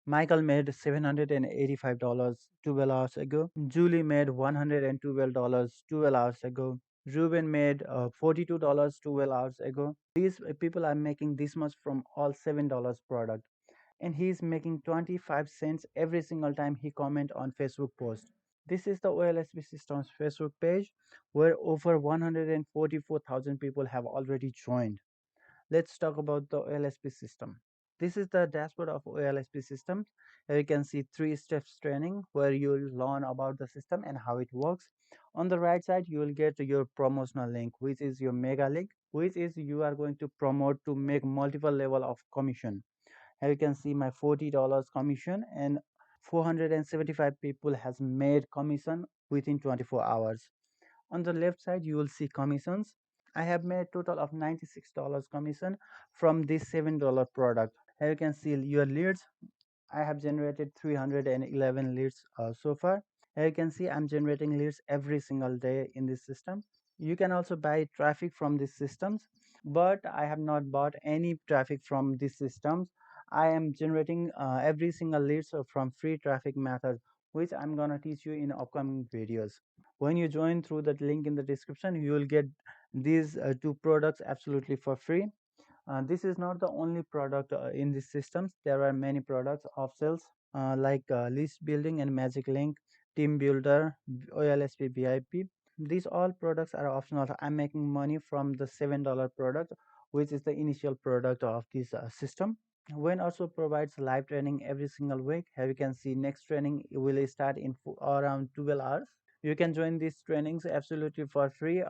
Michael made $785 12 hours ago. Julie made $112 12 hours ago. Ruben made $42 12 hours ago. These people are making this much from all $7 product, and he is making 25 cents every single time he comment on Facebook post. This is the OLSP Systems Facebook page where over 144,000 people have already joined. Let's talk about the OLSP system. This is the dashboard of OLSP systems. Here you can see 3 steps training where you'll learn about the system and how it works. On the right side, you will get your promotional link, which is your mega link, which is you are going to promote to make multiple level of commission. Here you can see my $40 commission, and 475 people has made commission within 24 hours. On the left side, you will see commissions. I have made total of $96 commission from this $7 product. Here you can see your leads. I have generated 311 leads so far. Here you can see I'm generating leads every single day in this system. You can also buy traffic from these systems, but I have not bought any traffic from these systems. I am generating every single leads from free traffic method, which I'm gonna teach you in upcoming videos. When you join through that link in the description, you will get these 2 products absolutely for free. This is not the only product in these systems. There are many products of sales like list building and magic link, team builder, OLSP VIP. These all products are optional. I'm making money from the $7 product, which is the initial product of this system. When also provides live training every single week. Here you can see next training will start in around 12 hours. You can join these trainings absolutely for free.